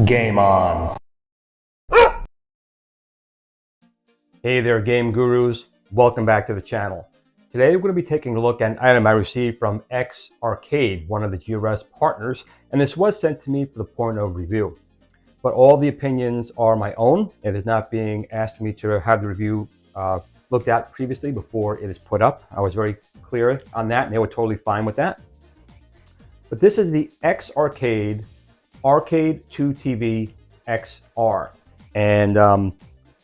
Game on. Hey there, game gurus. Welcome back to the channel. Today we're going to be taking a look at an item I received from X-Arcade, one of the GRS partners, and this was sent to me for the point of review. But all the opinions are my own. It is not being asked me to have the review looked at previously before it is put up. I was very clear on that, and they were totally fine with that. But this is the X-Arcade Arcade2TV-XR. And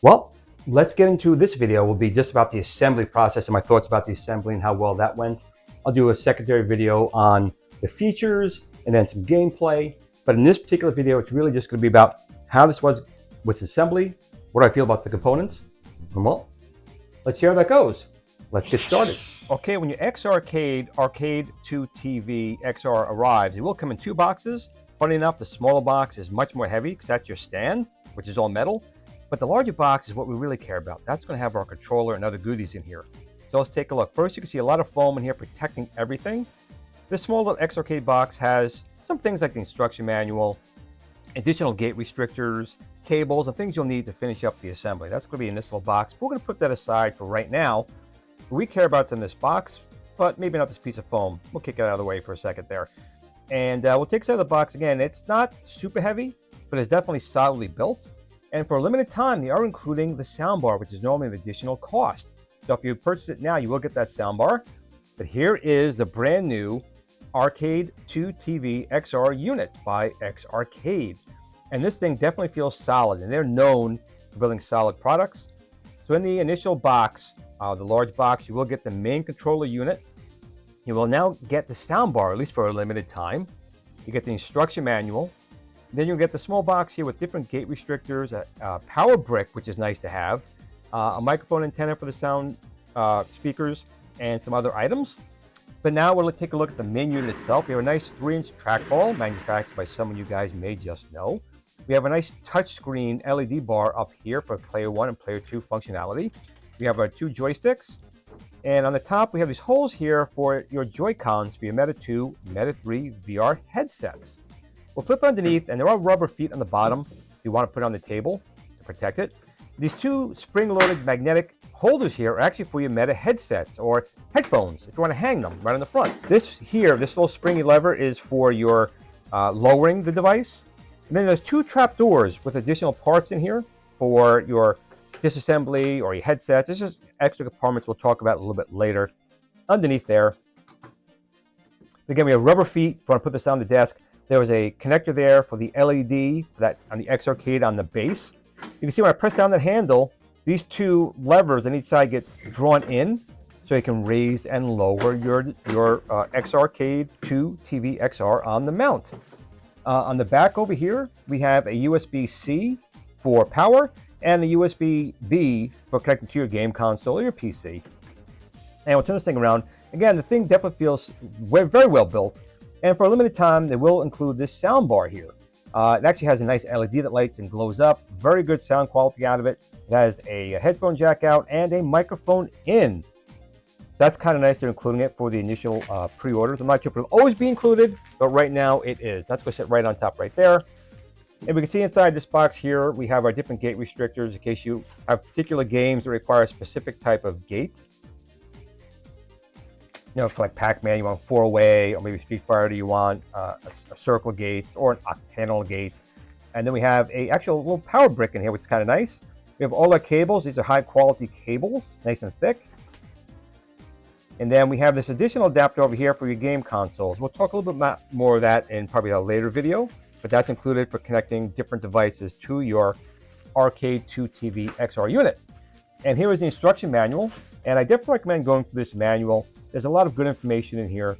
well, let's get into this video. Will be just about the assembly process and my thoughts about the assembly and how well that went. I'll do a secondary video on the features and then some gameplay. But in this particular video, it's really just going to be about how this was with assembly, what I feel about the components, and well, let's see how that goes. Let's get started. Okay, when your X-Arcade Arcade2TV-XR arrives, it will come in two boxes. Funny enough, the smaller box is much more heavy because that's your stand, which is all metal. But the larger box is what we really care about. That's going to have our controller and other goodies in here. So let's take a look. First, you can see a lot of foam in here protecting everything. This small little X-Arcade box has some things like the instruction manual, additional gate restrictors, cables, and things you'll need to finish up the assembly. That's going to be in this little box. We're going to put that aside for right now. What we care about is in this box, but maybe not this piece of foam. We'll kick it out of the way for a second there. And we'll take this out of the box again. It's not super heavy, but it's definitely solidly built. And for a limited time, they are including the soundbar, which is normally an additional cost. So if you purchase it now, you will get that soundbar. But here is the brand new Arcade2TV-XR unit by X-Arcade. And this thing definitely feels solid, and they're known for building solid products. So in the initial box, the large box, you will get the main controller unit. You will now get the soundbar, at least for a limited time. You get the instruction manual. Then you'll get the small box here with different gate restrictors, a power brick, which is nice to have, a microphone antenna for the sound speakers, and some other items. But now we'll take a look at the main unit itself. We have a nice 3-inch trackball manufactured by someone you guys may just know. We have a nice touchscreen LED bar up here for Player 1 and Player 2 functionality. We have our 2 joysticks. And on the top, we have these holes here for your Joy-Cons for your Meta 2, Meta 3 VR headsets. We'll flip underneath, and there are rubber feet on the bottom if you want to put it on the table to protect it. These 2 spring-loaded magnetic holders here are actually for your Meta headsets or headphones if you want to hang them right on the front. This little springy lever is for your lowering the device. And then there's 2 trap doors with additional parts in here for your disassembly or your headsets. It's just extra compartments we'll talk about a little bit later. Underneath there, again, we have rubber feet. If you want to put this on the desk, there was a connector there for the LED for that on the X-Arcade on the base. You can see when I press down that handle, these 2 levers on each side get drawn in, so you can raise and lower your X-Arcade 2TV-XR on the mount. On the back over here, we have a USB-C for power and a USB-B for connecting to your game console or your PC. And we'll turn this thing around. Again, the thing definitely feels very well built. And for a limited time, they will include this sound bar here. It actually has a nice LED that lights and glows up. Very good sound quality out of it. It has a headphone jack out and a microphone in. That's kind of nice. They're including it for the initial pre-orders. I'm not sure if it'll always be included, but right now it is. That's going to sit right on top right there. And we can see inside this box here, we have our different gate restrictors in case you have particular games that require a specific type of gate. You know, for like Pac-Man, you want 4-way, or maybe Street Fighter, you want a circle gate or an octantal gate. And then we have a actual little power brick in here, which is kind of nice. We have all our cables. These are high-quality cables, nice and thick. And then we have this additional adapter over here for your game consoles. We'll talk a little bit more of that in probably a later video, but that's included for connecting different devices to your Arcade2TV-XR unit. And here is the instruction manual, and I definitely recommend going through this manual. There's a lot of good information in here.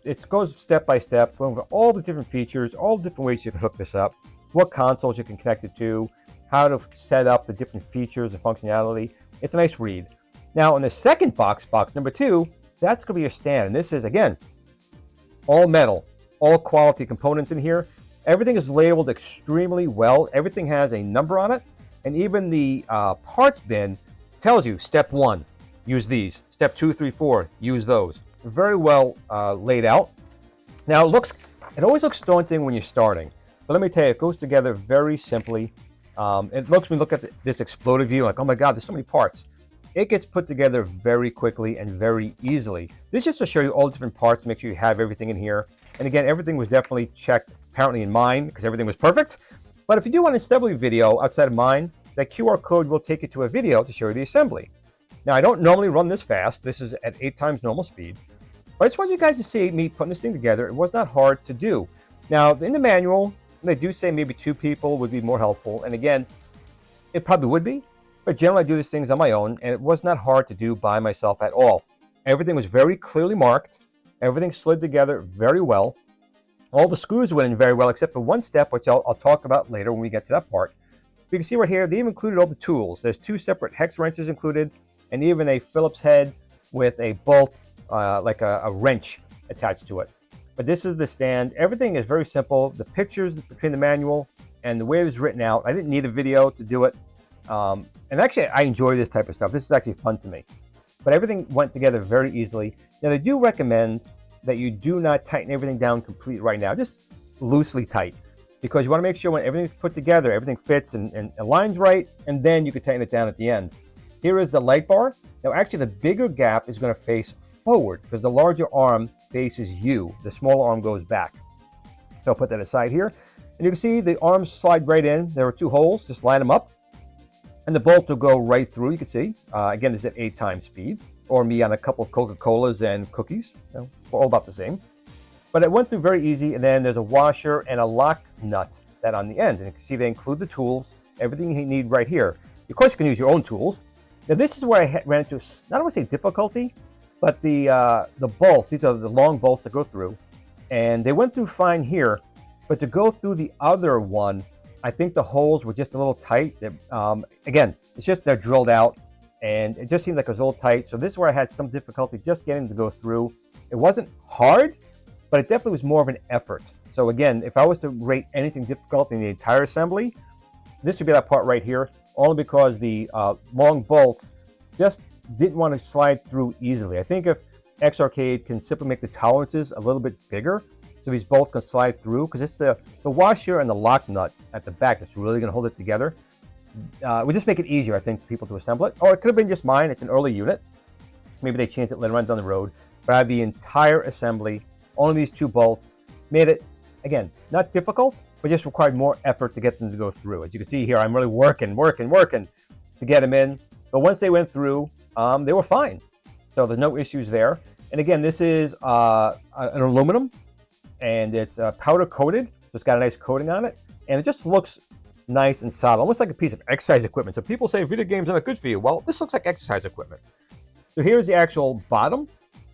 It goes step by step, going over all the different features, all the different ways you can hook this up, what consoles you can connect it to, how to set up the different features and functionality. It's a nice read. Now, in the second box number 2, that's going to be your stand. And this is, again, all metal, all quality components in here. Everything is labeled extremely well. Everything has a number on it. And even the parts bin tells you, step 1, use these. Step 2, 3, 4, use those. Very well laid out. Now, it always looks daunting when you're starting. But let me tell you, it goes together very simply. It looks, when you look at this exploded view, like, oh my God, there's so many parts. It gets put together very quickly and very easily. This is just to show you all the different parts, make sure you have everything in here. And again, everything was definitely checked, apparently in mine, because everything was perfect. But if you do want an assembly video outside of mine, that QR code will take you to a video to show you the assembly. Now, I don't normally run this fast. This is at 8 times normal speed. But I just want you guys to see me putting this thing together. It was not hard to do. Now, in the manual, they do say maybe 2 people would be more helpful. And again, it probably would be. But generally, I do these things on my own, and it was not hard to do by myself at all. Everything was very clearly marked. Everything slid together very well. All the screws went in very well, except for one step, which I'll talk about later when we get to that part. You can see right here, they even included all the tools. There's 2 separate hex wrenches included, and even a Phillips head with a bolt, like a wrench attached to it. But this is the stand. Everything is very simple. The pictures between the manual and the way it was written out, I didn't need a video to do it. And actually, I enjoy this type of stuff. This is actually fun to me. But everything went together very easily. Now, they do recommend that you do not tighten everything down completely right now. Just loosely tight. Because you want to make sure when everything's put together, everything fits and aligns right, and then you can tighten it down at the end. Here is the light bar. Now, actually, the bigger gap is going to face forward because the larger arm faces you. The smaller arm goes back. So I'll put that aside here. And you can see the arms slide right in. There are 2 holes. Just line them up. And the bolt will go right through. You can see. Again, this is at 8 times speed. Or me on a couple of Coca-Colas and cookies. You know, all about the same. But it went through very easy. And then there's a washer and a lock nut that on the end. And you can see they include the tools. Everything you need right here. Of course, you can use your own tools. Now, this is where I ran into, not want to say difficulty, but the bolts. These are the long bolts that go through. And they went through fine here. But to go through the other one, I think the holes were just a little tight. Again, it's just they're drilled out. And it just seemed like it was a little tight. So this is where I had some difficulty just getting to go through. It wasn't hard, but it definitely was more of an effort. So again, if I was to rate anything difficult in the entire assembly, this would be that part right here. Only because the long bolts just didn't want to slide through easily. I think if X-Arcade can simply make the tolerances a little bit bigger, so these bolts can slide through, because it's the washer and the lock nut at the back that's really going to hold it together. We just make it easier, I think, for people to assemble it. Or it could have been just mine. It's an early unit. Maybe they changed it later on down the road. But I have the entire assembly, only these 2 bolts, made it, again, not difficult, but just required more effort to get them to go through. As you can see here, I'm really working to get them in. But once they went through, they were fine. So there's no issues there. And again, this is an aluminum, and it's powder coated. So it's got a nice coating on it. And it just looks nice and solid, almost like a piece of exercise equipment. So people say video games are not good for you. Well, this looks like exercise equipment. So here's the actual bottom.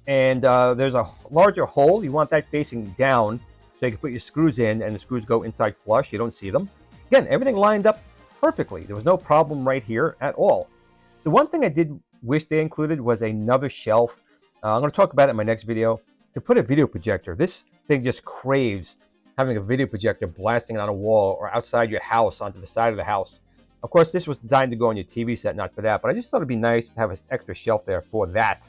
And there's a larger hole. You want that facing down so you can put your screws in, and the screws go inside flush. You don't see them. Again, everything lined up perfectly. There was no problem right here at all. The one thing I did wish they included was another shelf. I'm going to talk about it in my next video. To put a video projector, this thing just craves having a video projector blasting on a wall or outside your house onto the side of the house. Of course, this was designed to go on your TV set, not for that, but I just thought it'd be nice to have an extra shelf there for that.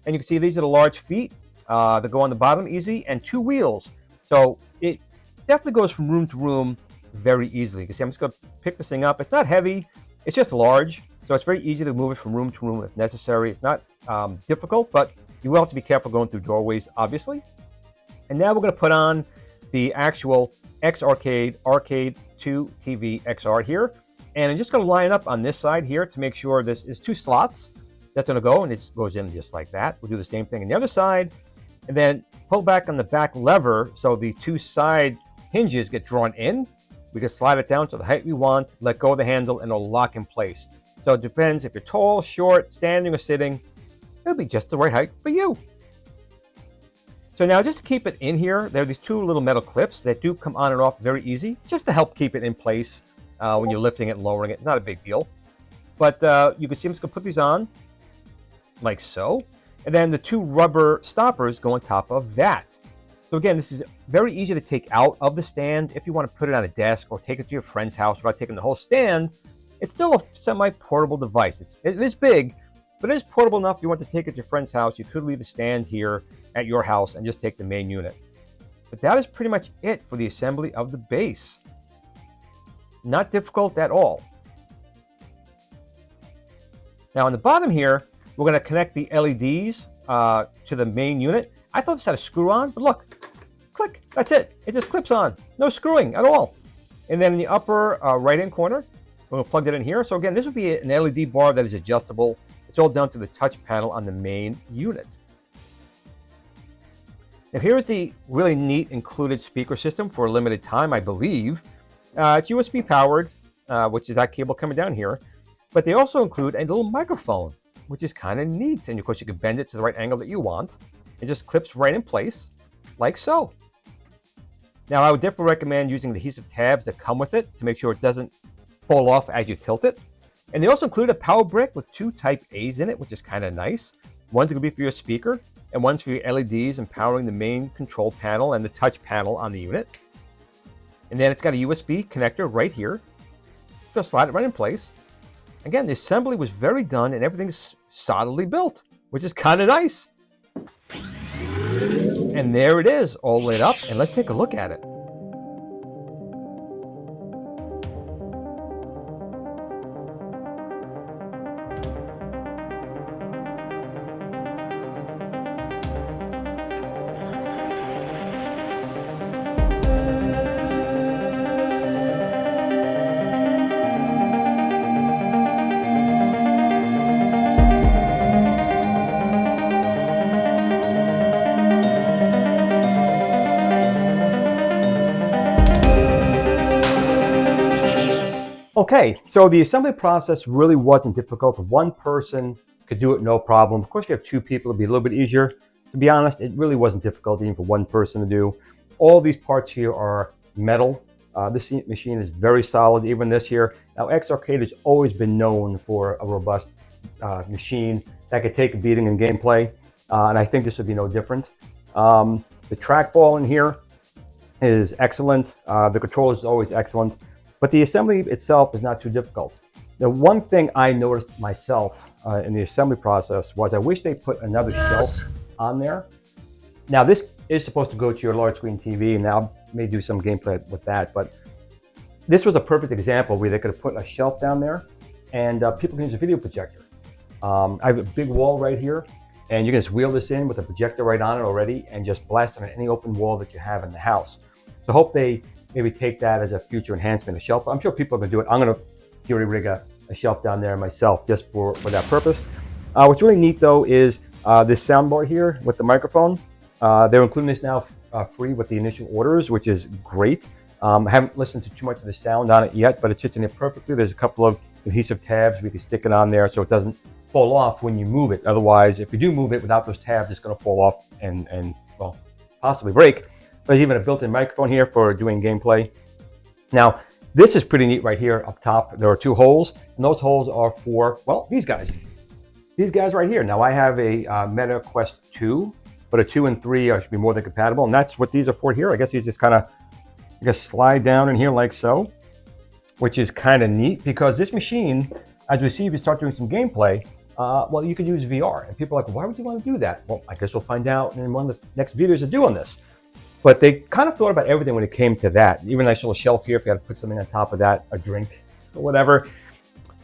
And you can see these are the large feet that go on the bottom easy, and 2 wheels. So it definitely goes from room to room very easily. You can see I'm just going to pick this thing up. It's not heavy. It's just large. So it's very easy to move it from room to room if necessary. It's not difficult, but you will have to be careful going through doorways, obviously. And now we're going to put on the actual X-Arcade Arcade2TV-XR here. And I'm just going to line up on this side here to make sure this is 2 slots. That's going to go, and it goes in just like that. We'll do the same thing on the other side. And then pull back on the back lever so the 2 side hinges get drawn in. We can slide it down to the height we want, let go of the handle, and it'll lock in place. So it depends if you're tall, short, standing, or sitting. It'll be just the right height for you. So now, just to keep it in here, there are these 2 little metal clips that do come on and off very easy, just to help keep it in place when you're lifting it and lowering it. Not a big deal. But you can see I'm just going to put these on, like so. And then the 2 rubber stoppers go on top of that. So again, this is very easy to take out of the stand if you want to put it on a desk or take it to your friend's house without taking the whole stand. It's still a semi-portable device. It is big, but it is portable enough. If you want to take it to your friend's house, you could leave the stand here at your house and just take the main unit. But that is pretty much it for the assembly of the base. Not difficult at all. Now on the bottom here, we're going to connect the LEDs to the main unit. I thought this had a screw on, but look, click, that's it. It just clips on, no screwing at all. And then in the upper right-hand corner, we're going to plug that in here. So again, this would be an LED bar that is adjustable. It's all down to the touch panel on the main unit. Now here's the really neat included speaker system for a limited time, I believe. It's USB powered, which is that cable coming down here. But they also include a little microphone, which is kind of neat. And of course, you can bend it to the right angle that you want. It just clips right in place, like so. Now, I would definitely recommend using the adhesive tabs that come with it to make sure it doesn't fall off as you tilt it. And they also include a power brick with 2 Type A's in it, which is kind of nice. One's going to be for your speaker, and one's for your LEDs and powering the main control panel and the touch panel on the unit. And then it's got a USB connector right here. Just slide it right in place. Again, the assembly was very done and everything's solidly built, which is kind of nice. And there it is, all lit up, and let's take a look at it. Okay, so the assembly process really wasn't difficult. One person could do it no problem. Of course, if you have 2 people, it'd be a little bit easier. To be honest, it really wasn't difficult even for one person to do. All these parts here are metal. This machine is very solid, even this here. Now, X-Arcade has always been known for a robust machine that could take a beating in gameplay, and I think this would be no different. The trackball in here is excellent. The controller is always excellent. But the assembly itself is not too difficult. The one thing I noticed myself in the assembly process was I wish they put another shelf on there. Now this is supposed to go to your large screen TV, and I may do some gameplay with that, but this was a perfect example where they could have put a shelf down there and people can use a video projector. I have a big wall right here, and you can just wheel this in with a projector right on it already and just blast it on any open wall that you have in the house. So I hope they maybe take that as a future enhancement, a shelf. I'm sure people are going to do it. I'm going to theory rig a shelf down there myself just for that purpose. What's really neat though is this soundbar here with the microphone. They're including this now free with the initial orders, which is great. I haven't listened to too much of the sound on it yet, but it fits in there perfectly. There's a couple of adhesive tabs we can stick it on there so it doesn't fall off when you move it. Otherwise, if you do move it without those tabs, it's going to fall off and well, possibly break. There's even a built-in microphone here for doing gameplay. Now, this is pretty neat right here up top. There are 2 holes, and those holes are for, well, these guys. These guys right here. Now, I have a Meta Quest 2, but a 2 and 3 should be more than compatible, and that's what these are for here. I guess these just kind of, I guess, slide down in here like so, which is kind of neat because this machine, as we see if you start doing some gameplay, well, you could use VR. And people are like, why would you want to do that? Well, I guess we'll find out in one of the next videos to do on this. But they kind of thought about everything when it came to that. Even a nice little shelf here if you had to put something on top of that, a drink or whatever.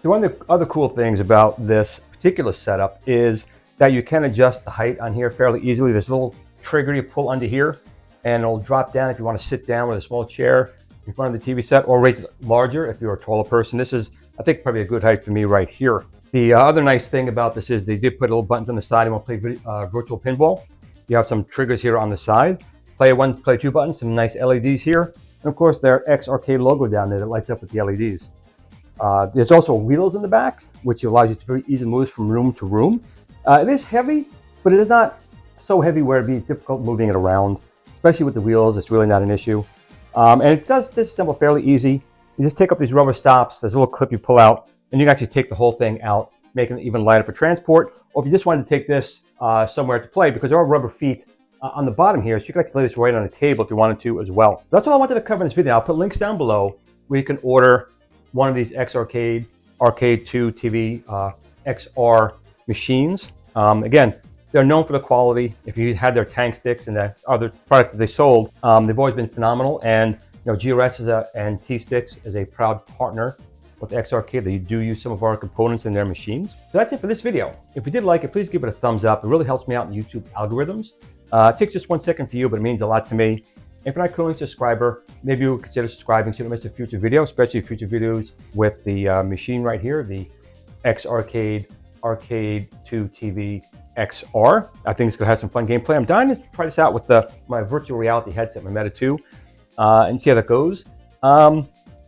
So one of the other cool things about this particular setup is that you can adjust the height on here fairly easily. There's a little trigger you pull under here and it'll drop down if you want to sit down with a small chair in front of the TV set, or raise it larger if you're a taller person. This is, I think, probably a good height for me right here. The other nice thing about this is they did put little buttons on the side. You want to play virtual pinball. You have some triggers here on the side. Play 1, play 2 buttons, some nice LEDs here. And of course, their X-Arcade logo down there that lights up with the LEDs. There's also wheels in the back, which allows you to very easily move from room to room. It is heavy, but it is not so heavy where it'd be difficult moving it around, especially with the wheels. It's really not an issue. And it does disassemble fairly easy. You just take up these rubber stops. There's a little clip you pull out, and you can actually take the whole thing out, making it even lighter for transport. Or if you just wanted to take this somewhere to play, because there are rubber feet on the bottom here, so you can actually lay this right on a table if you wanted to as well. That's all I wanted to cover in this video. I'll put links down below where you can order one of these X-Arcade Arcade2TV-XR machines. Again, they're known for the quality. If you had their tank sticks and the other products that they sold, they've always been phenomenal. And GRS and T-Sticks is a proud partner with X-Arcade. They do use some of our components in their machines. So that's it for this video. If you did like it, please give it a thumbs up. It really helps me out in YouTube algorithms. It takes just 1 second for you, but it means a lot to me. If you're not currently a subscriber, maybe you would consider subscribing so you don't miss a future video, especially future videos with the machine right here, the X-Arcade Arcade2TV-XR. I think it's going to have some fun gameplay. I'm dying to try this out with my virtual reality headset, my Meta 2, and see how that goes. It's going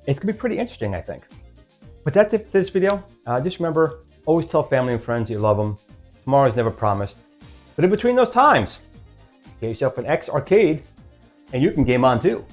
to be pretty interesting, I think. But that's it for this video. Just remember, always tell family and friends you love them. Tomorrow's never promised. But in between those times, get yourself an X-Arcade, and you can game on too.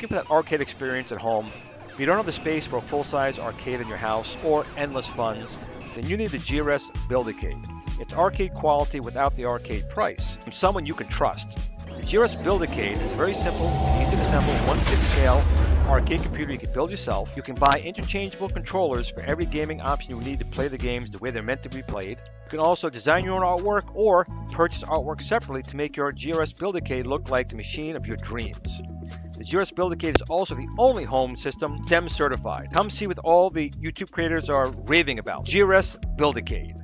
For that arcade experience at home, if you don't have the space for a full-size arcade in your house or endless funds, then you need the GRS Build-A-Cade. It's arcade quality without the arcade price, from someone you can trust. The GRS Build-A-Cade is a very simple, easy to assemble, 1/6 scale arcade computer you can build yourself. You can buy interchangeable controllers for every gaming option you need to play the games the way they're meant to be played. You can also design your own artwork or purchase artwork separately to make your GRS Build-A-Cade look like the machine of your dreams. The GRS Build-A-Cade is also the only home system STEM certified. Come see what all the YouTube creators are raving about. GRS Build-A-Cade.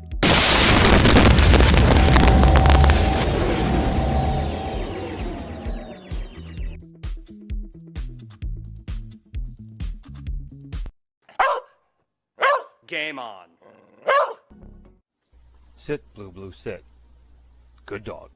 Game on. Sit, Blue, sit. Good dog.